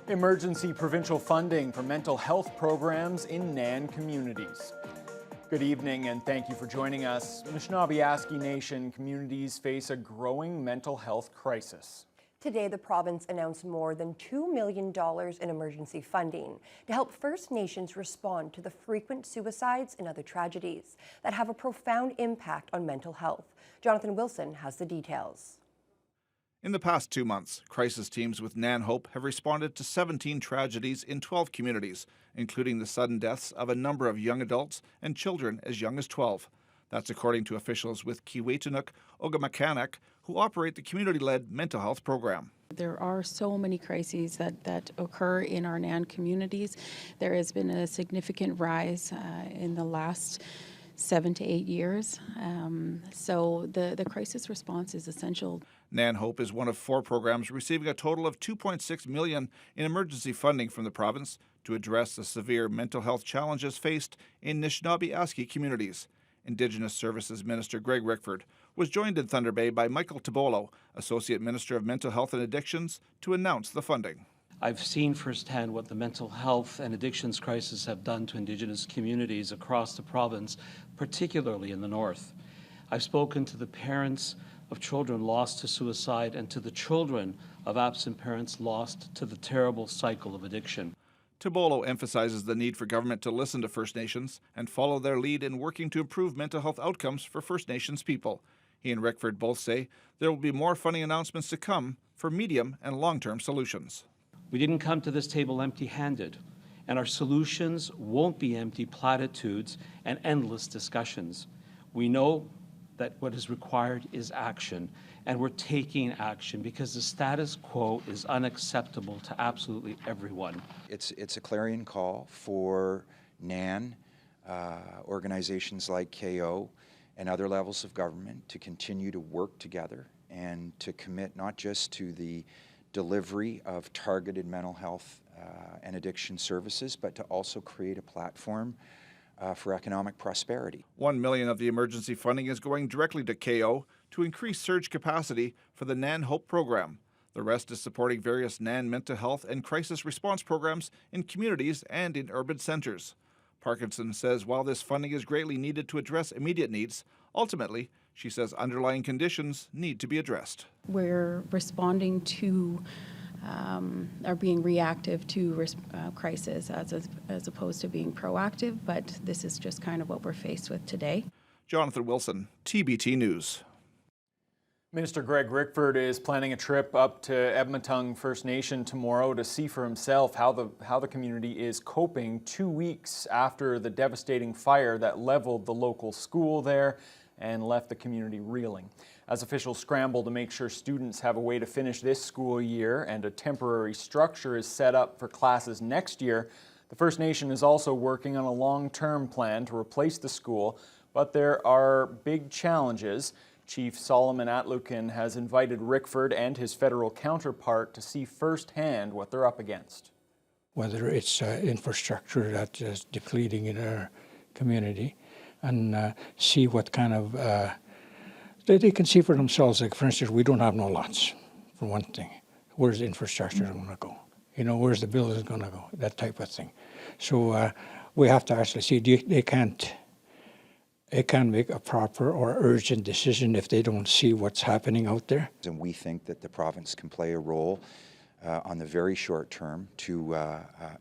Emergency provincial funding for mental health programs in NAN communities. Good evening and thank you for joining us. Anishinaabe Nation communities face a growing mental health crisis. Today, the province announced more than $2 million in emergency funding to help First Nations respond to the frequent suicides and other tragedies that have a profound impact on mental health. Jonathan Wilson has the details. In the past 2 months, crisis teams with NAN Hope have responded to 17 tragedies in 12 communities, including the sudden deaths of a number of young adults and children as young as 12. That's according to officials with Kiwetanuk Ogamakanak, who operate the community-led mental health program. There are so many crises that occur in our NAN communities. There has been a significant rise in the last 7 to 8 years. So the crisis response is essential. NAN Hope is one of 4 programs receiving a total of $2.6 million in emergency funding from the province to address the severe mental health challenges faced in Anishinaabe communities. Indigenous Services Minister Greg Rickford was joined in Thunder Bay by Michael Tibolo, Associate Minister of Mental Health and Addictions, to announce the funding. I've seen firsthand what the mental health and addictions crisis have done to Indigenous communities across the province, particularly in the north. I've spoken to the parents of children lost to suicide and to the children of absent parents lost to the terrible cycle of addiction. Tibolo emphasizes the need for government to listen to First Nations and follow their lead in working to improve mental health outcomes for First Nations people. He and Rickford both say there will be more funding announcements to come for medium and long-term solutions. We didn't come to this table empty-handed, and our solutions won't be empty platitudes and endless discussions. We know that what is required is action, and we're taking action because the status quo is unacceptable to absolutely everyone. It's a clarion call for NAN, organizations like KO, and other levels of government to continue to work together and to commit not just to the delivery of targeted mental health and addiction services, but to also create a platform for economic prosperity. $1 million of the emergency funding is going directly to KO to increase surge capacity for the NAN Hope program. The rest is supporting various NAN mental health and crisis response programs in communities and in urban centers. Parkinson says while this funding is greatly needed to address immediate needs, ultimately, she says underlying conditions need to be addressed. We're responding to are being reactive to crisis as opposed to being proactive, but this is just kind of what we're faced with today. Jonathan Wilson, TBT News. Minister Greg Rickford is planning a trip up to Ebmatung First Nation tomorrow to see for himself how the community is coping 2 weeks after the devastating fire that leveled the local school there and left the community reeling. As officials scramble to make sure students have a way to finish this school year and a temporary structure is set up for classes next year, the First Nation is also working on a long-term plan to replace the school, but there are big challenges. Chief Solomon Atlukin has invited Rickford and his federal counterpart to see firsthand what they're up against. Whether it's infrastructure that is depleting in our community, and see what kind of they can see for themselves. Like, for instance, we don't have no lots, for one thing. Where's the infrastructure going to go? You know, where's the buildings going to go? That type of thing. So we have to actually see. They can't make a proper or urgent decision if they don't see what's happening out there. And we think that the province can play a role on the very short term to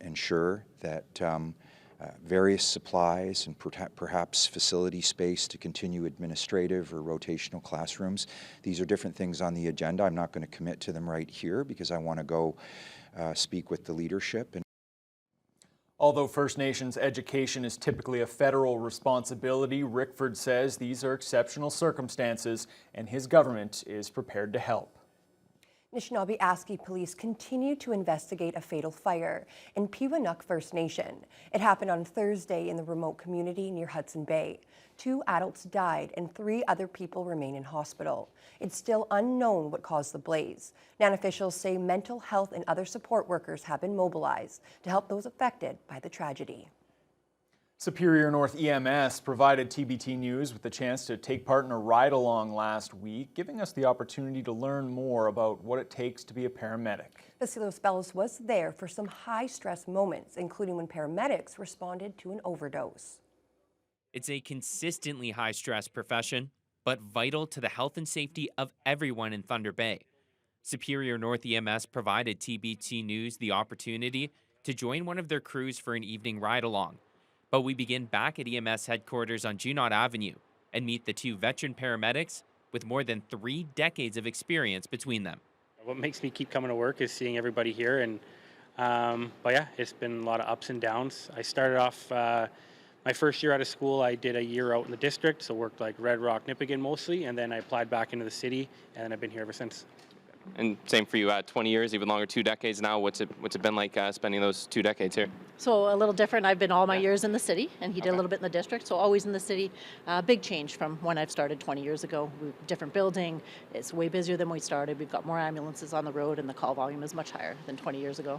ensure that various supplies and perhaps facility space to continue administrative or rotational classrooms. These are different things on the agenda. I'm not going to commit to them right here because I want to go speak with the leadership. Although First Nations education is typically a federal responsibility, Rickford says these are exceptional circumstances and his government is prepared to help. Anishinaabe police continue to investigate a fatal fire in Piwanuk First Nation. It happened on Thursday in the remote community near Hudson Bay. 2 adults died and 3 other people remain in hospital. It's still unknown what caused the blaze. NAN officials say mental health and other support workers have been mobilized to help those affected by the tragedy. Superior North EMS provided TBT News with the chance to take part in a ride-along last week, giving us the opportunity to learn more about what it takes to be a paramedic. Vasilos Bellos was there for some high-stress moments, including when paramedics responded to an overdose. It's a consistently high-stress profession, but vital to the health and safety of everyone in Thunder Bay. Superior North EMS provided TBT News the opportunity to join one of their crews for an evening ride-along. But we begin back at EMS headquarters on Junot Avenue and meet the two veteran paramedics with more than 3 decades of experience between them. What makes me keep coming to work is seeing everybody here, and but yeah, it's been a lot of ups and downs. I started off my first year out of school. I did a year out in the district, so worked like Red Rock, Nipigon mostly, and then I applied back into the city, and I've been here ever since. And same for you, 20 years, even longer, 2 decades now. What's it been like spending those 2 decades here? So a little different. I've been all my years in the city, and he did a little bit in the district, so always in the city. Big change from when I've started 20 years ago. Different building. It's way busier than we started. We've got more ambulances on the road, and the call volume is much higher than 20 years ago.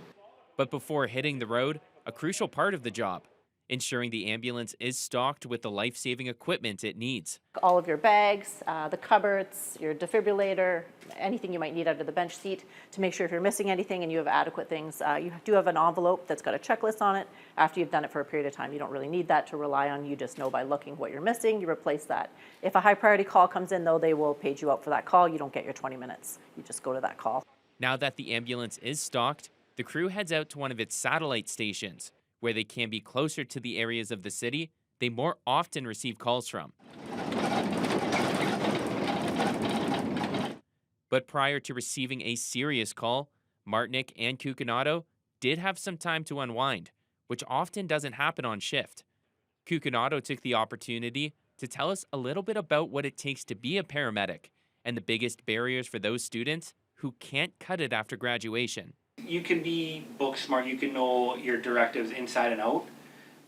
But before hitting the road, a crucial part of the job, ensuring the ambulance is stocked with the life-saving equipment it needs. All of your bags, the cupboards, your defibrillator, anything you might need under the bench seat to make sure if you're missing anything and you have adequate things. You do have an envelope that's got a checklist on it. After you've done it for a period of time, you don't really need that to rely on. You just know by looking what you're missing, you replace that. If a high priority call comes in, though, they will page you out for that call. You don't get your 20 minutes. You just go to that call. Now that the ambulance is stocked, the crew heads out to one of its satellite stations, where they can be closer to the areas of the city they more often receive calls from. But prior to receiving a serious call, Martinic and Cucinato did have some time to unwind, which often doesn't happen on shift. Cucinato took the opportunity to tell us a little bit about what it takes to be a paramedic and the biggest barriers for those students who can't cut it after graduation. You can be book smart, you can know your directives inside and out,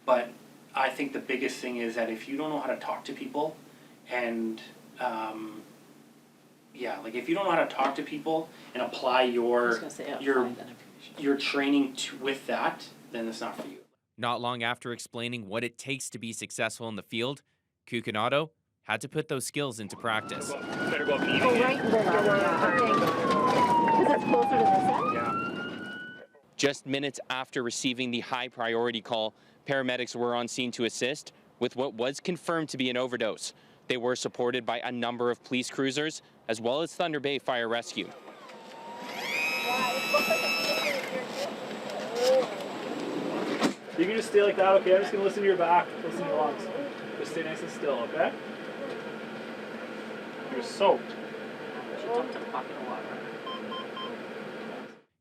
but I think the biggest thing is that if you don't know how to talk to people, and if you don't know how to talk to people and apply your training with that, then it's not for you. Not long after explaining what it takes to be successful in the field, Cucinato had to put those skills into practice. Better go up and eat right in because it's closer to this end. Yeah. Just minutes after receiving the high priority call, paramedics were on scene to assist with what was confirmed to be an overdose. They were supported by a number of police cruisers as well as Thunder Bay Fire Rescue. You can just stay like that, okay? I'm just gonna listen to your back, listen to your lungs. Just stay nice and still, okay? You're soaked.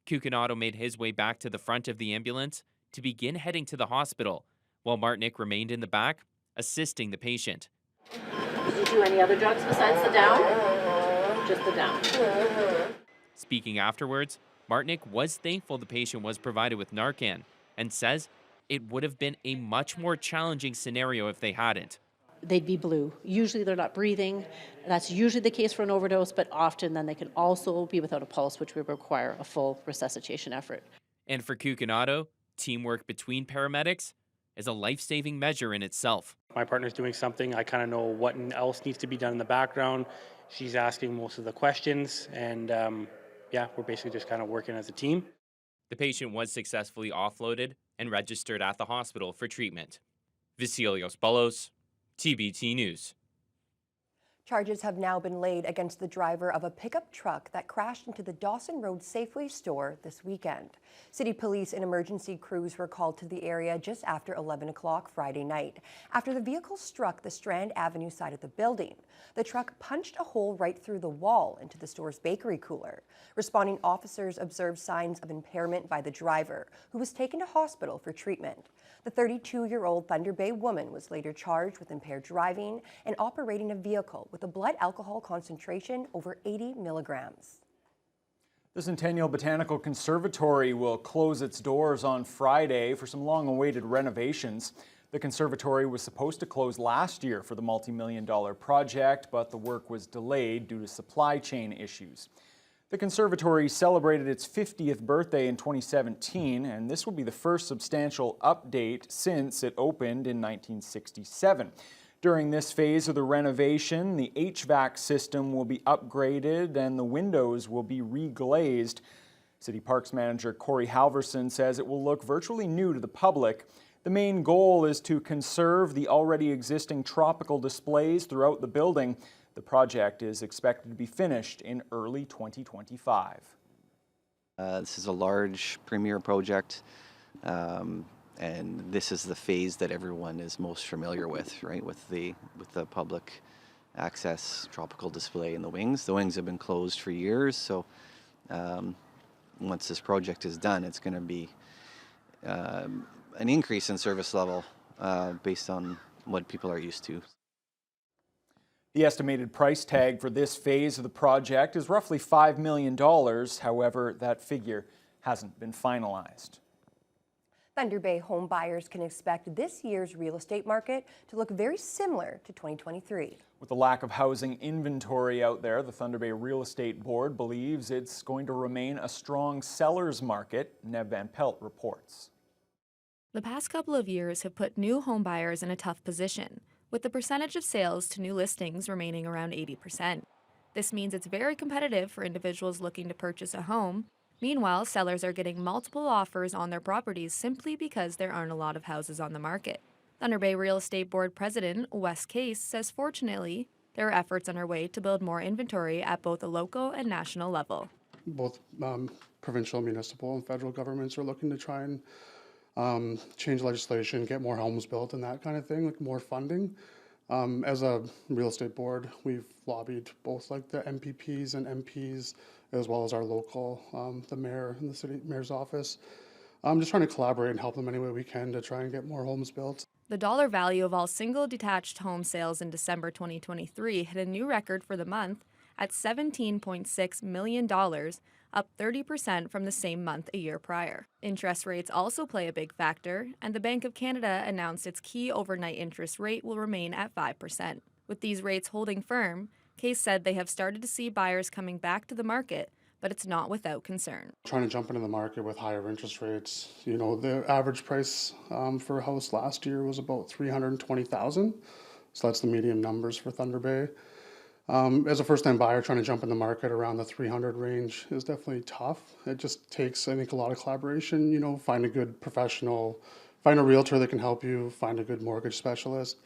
Cucinato made his way back to the front of the ambulance to begin heading to the hospital, while Martinic remained in the back, assisting the patient. Did you do any other drugs besides the down? Just the down. Speaking afterwards, Martinic was thankful the patient was provided with Narcan and says it would have been a much more challenging scenario if they hadn't. They'd be blue. Usually they're not breathing. That's usually the case for an overdose, but often then they can also be without a pulse, which would require a full resuscitation effort. And for Cucinato, teamwork between paramedics is a life-saving measure in itself. My partner's doing something, I kind of know what else needs to be done in the background. She's asking most of the questions, and we're basically just kind of working as a team. The patient was successfully offloaded and registered at the hospital for treatment. Vasilos Bellos, TBT News. Charges have now been laid against the driver of a pickup truck that crashed into the Dawson Road Safeway store this weekend. City police and emergency crews were called to the area just after 11 o'clock Friday night after the vehicle struck the Strand Avenue side of the building. The truck punched a hole right through the wall into the store's bakery cooler. Responding officers observed signs of impairment by the driver, who was taken to hospital for treatment. The 32-year-old Thunder Bay woman was later charged with impaired driving and operating a vehicle with a blood alcohol concentration over 80 milligrams. The Centennial Botanical Conservatory will close its doors on Friday for some long-awaited renovations. The conservatory was supposed to close last year for the multi-million-dollar project, but the work was delayed due to supply chain issues. The Conservatory celebrated its 50th birthday in 2017, and this will be the first substantial update since it opened in 1967. During this phase of the renovation, the HVAC system will be upgraded and the windows will be reglazed. City Parks Manager Corey Halverson says it will look virtually new to the public. The main goal is to conserve the already existing tropical displays throughout the building. The project is expected to be finished in early 2025. This is a large premier project, and this is the phase that everyone is most familiar with, right? With the public access tropical display in the wings. The wings have been closed for years, so once this project is done, it's going to be an increase in service level based on what people are used to. The estimated price tag for this phase of the project is roughly $5 million. However, that figure hasn't been finalized. Thunder Bay home buyers can expect this year's real estate market to look very similar to 2023. With the lack of housing inventory out there, the Thunder Bay Real Estate Board believes it's going to remain a strong seller's market. Nev Van Pelt reports. The past couple of years have put new home buyers in a tough position, with the percentage of sales to new listings remaining around 80%. This means it's very competitive for individuals looking to purchase a home. Meanwhile, sellers are getting multiple offers on their properties simply because there aren't a lot of houses on the market. Thunder Bay Real Estate Board President Wes Case says fortunately, there are efforts underway to build more inventory at both a local and national level. Both provincial, municipal, and federal governments are looking to try and change legislation, get more homes built and that kind of thing, like more funding. As a real estate board, we've lobbied both like the MPPs and MPs, as well as our local, the mayor and the city mayor's office. Just trying to collaborate and help them any way we can to try and get more homes built. The dollar value of all single detached home sales in December 2023 hit a new record for the month at $17.6 million, up 30% from the same month a year prior. Interest rates also play a big factor, and the Bank of Canada announced its key overnight interest rate will remain at 5%. With these rates holding firm, Case said they have started to see buyers coming back to the market, but it's not without concern. Trying to jump into the market with higher interest rates. You know, the average price for a house last year was about $320,000. So that's the median numbers for Thunder Bay. As a first-time buyer, trying to jump in the market around the 300 range is definitely tough. It just takes, I think, a lot of collaboration. You know, find a good professional, find a realtor that can help you, find a good mortgage specialist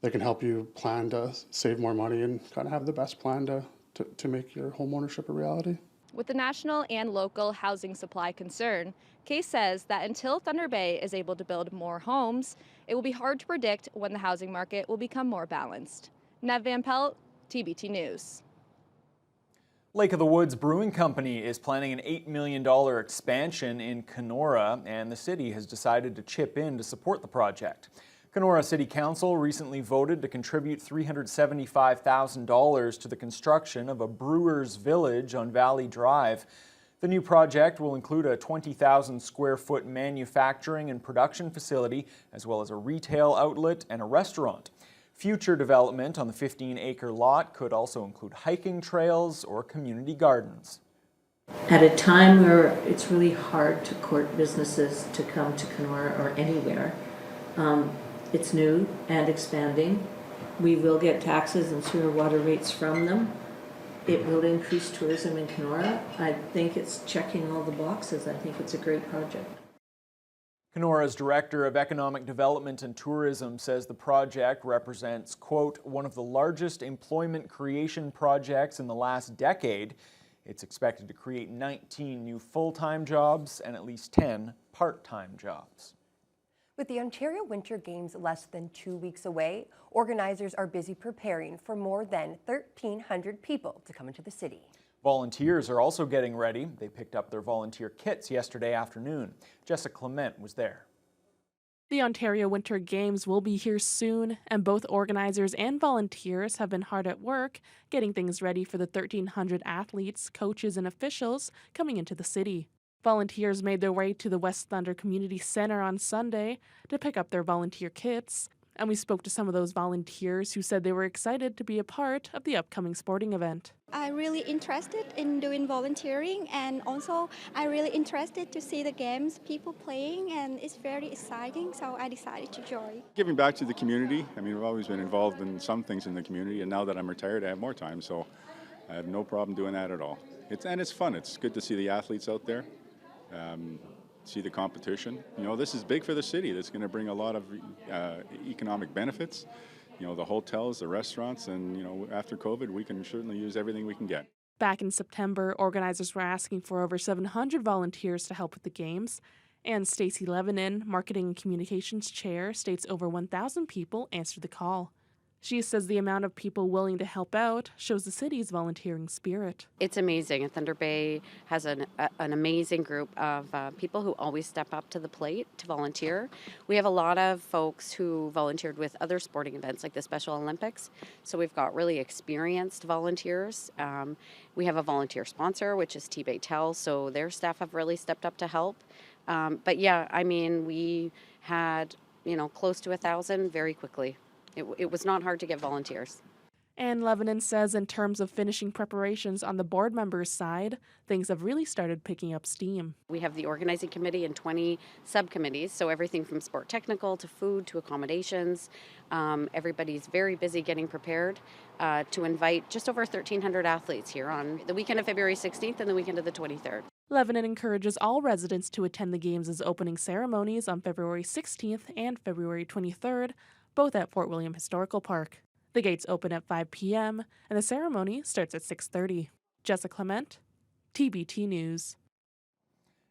that can help you plan to save more money and kind of have the best plan to make your home ownership a reality. With the national and local housing supply concern, Case says that until Thunder Bay is able to build more homes, it will be hard to predict when the housing market will become more balanced. Nev Van Pelt, TBT News. Lake of the Woods Brewing Company is planning an $8 million expansion in Kenora, and the city has decided to chip in to support the project. Kenora City Council recently voted to contribute $375,000 to the construction of a brewer's village on Valley Drive. The new project will include a 20,000 square foot manufacturing and production facility, as well as a retail outlet and a restaurant. Future development on the 15-acre lot could also include hiking trails or community gardens. At a time where it's really hard to court businesses to come to Kenora or anywhere, it's new and expanding. We will get taxes and sewer water rates from them. It will increase tourism in Kenora. I think it's checking all the boxes. I think it's a great project. Kenora's Director of Economic Development and Tourism says the project represents, quote, one of the largest employment creation projects in the last decade. It's expected to create 19 new full-time jobs and at least 10 part-time jobs. With the Ontario Winter Games less than 2 weeks away, organizers are busy preparing for more than 1,300 people to come into the city. Volunteers are also getting ready. They picked up their volunteer kits yesterday afternoon. Jessica Clement was there. The Ontario Winter Games will be here soon, and both organizers and volunteers have been hard at work getting things ready for the 1,300 athletes, coaches, and officials coming into the city. Volunteers made their way to the West Thunder Community Centre on Sunday to pick up their volunteer kits, and we spoke to some of those volunteers who said they were excited to be a part of the upcoming sporting event. I'm really interested in doing volunteering, and also I'm really interested to see the games people playing, and it's very exciting, so I decided to join. Giving back to the community. I mean, I've always been involved in some things in the community, and now that I'm retired, I have more time, so I have no problem doing that at all. It's fun. It's good to see the athletes out there, see the competition. You know, this is big for the city. That's going to bring a lot of economic benefits. You know, the hotels, the restaurants, and, you know, after COVID, we can certainly use everything we can get. Back in September, organizers were asking for over 700 volunteers to help with the games. And Stacey Levanin, Marketing and Communications Chair, states over 1,000 people answered the call. She says the amount of people willing to help out shows the city's volunteering spirit. It's amazing. Thunder Bay has an amazing group of people who always step up to the plate to volunteer. We have a lot of folks who volunteered with other sporting events like the Special Olympics. So we've got really experienced volunteers. We have a volunteer sponsor, which is TBT, so their staff have really stepped up to help. But yeah, I mean, we had, close to 1,000 very quickly. It was not hard to get volunteers. And Levanin says in terms of finishing preparations on the board members' side, things have really started picking up steam. We have the organizing committee and 20 subcommittees, so everything from sport technical to food to accommodations. Everybody's very busy getting prepared to invite just over 1,300 athletes here on the weekend of February 16th and the weekend of the 23rd. Levanin encourages all residents to attend the Games' opening ceremonies on February 16th and February 23rd, both at Fort William Historical Park. The gates open at 5 p.m. and the ceremony starts at 6:30. Jessica Clement, TBT News.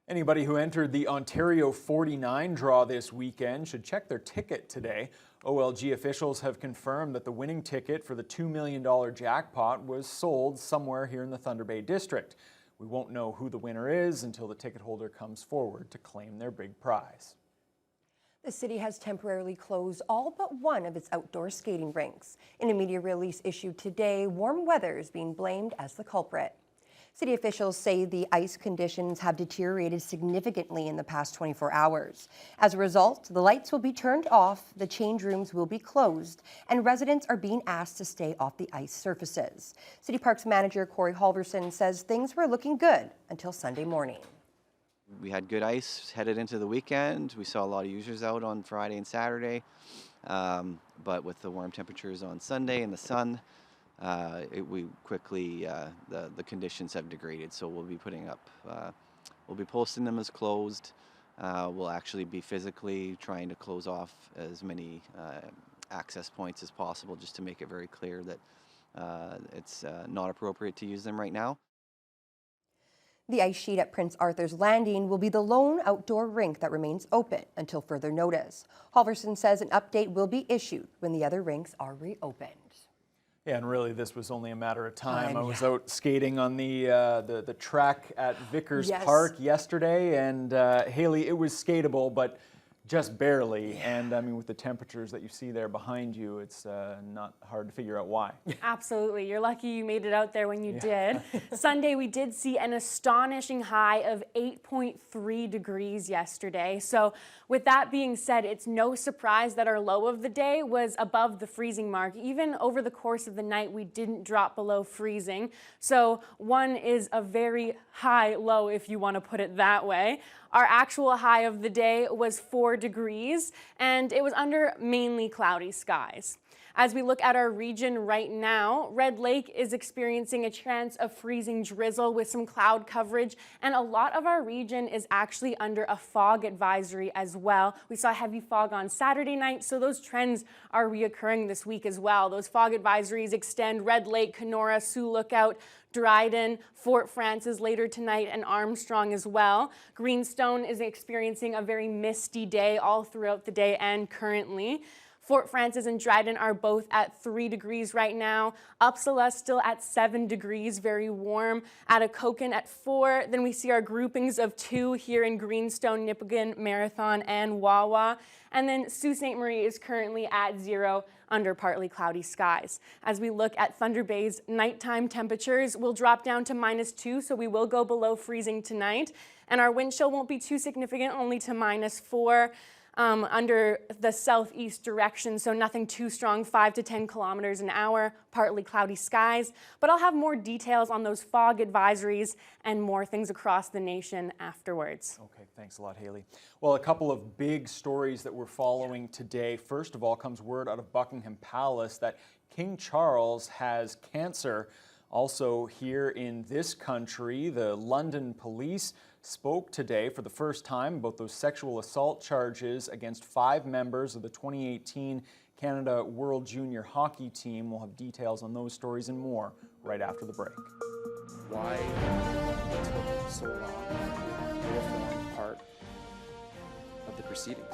Anybody who entered the Ontario 49 draw this weekend should check their ticket today. OLG officials have confirmed that the winning ticket for the $2 million jackpot was sold somewhere here in the Thunder Bay district. We won't know who the winner is until the ticket holder comes forward to claim their big prize. The city has temporarily closed all but one of its outdoor skating rinks. In a media release issued today, warm weather is being blamed as the culprit. City officials say the ice conditions have deteriorated significantly in the past 24 hours. As a result, the lights will be turned off, the change rooms will be closed, and residents are being asked to stay off the ice surfaces. City Parks Manager Corey Halverson says things were looking good until Sunday morning. We had good ice headed into the weekend. We saw a lot of users out on Friday and Saturday, but with the warm temperatures on Sunday and the sun, we quickly, the conditions have degraded. So we'll be putting up, we'll be posting them as closed. We'll actually be physically trying to close off as many access points as possible, just to make it very clear that it's not appropriate to use them right now. The ice sheet at Prince Arthur's Landing will be the lone outdoor rink that remains open until further notice. Halverson says an update will be issued when the other rinks are reopened. Yeah, and really this was only a matter of time. I was out skating on the track at Vickers Park yesterday, and Haley, it was skatable, but just barely. And I mean, with the temperatures that you see there behind you, it's not hard to figure out why. Absolutely. You're lucky you made it out there when you did. Sunday, we did see an astonishing high of 8.3 degrees yesterday. So with that being said, it's no surprise that our low of the day was above the freezing mark. Even over the course of the night, we didn't drop below freezing. So one is a very high low, if you want to put it that way. Our actual high of the day was 4 degrees, and it was under mainly cloudy skies. As we look at our region right now, Red Lake is experiencing a chance of freezing drizzle with some cloud coverage, and a lot of our region is actually under a fog advisory as well. We saw heavy fog on Saturday night, so those trends are reoccurring this week as well. Those fog advisories extend Red Lake, Kenora, Sioux Lookout, Dryden, Fort Frances later tonight, and Armstrong as well. Greenstone is experiencing a very misty day all throughout the day and currently. Fort Frances and Dryden are both at 3 degrees right now. Upsala still at 7 degrees, very warm. Atikokan at 4. Then we see our groupings of 2 here in Greenstone, Nipigon, Marathon, and Wawa. And then Sault Ste. Marie is currently at 0 under partly cloudy skies. As we look at Thunder Bay's nighttime temperatures, we'll drop down to -2, so we will go below freezing tonight. And our wind chill won't be too significant, only to -4. under the southeast direction, so nothing too strong, 5 to 10 kilometers an hour, partly cloudy skies. But I'll have more details on those fog advisories and more things across the nation afterwards. Okay, thanks a lot, Haley. Well, a couple of big stories that we're following today. First of all, comes word out of Buckingham Palace that King Charles has cancer. Also here in this country, the London police spoke today for the first time about those sexual assault charges against 5 members of the 2018 Canada World Junior Hockey Team. We'll have details on those stories and more right after the break. Why it took so long to form part of the proceedings?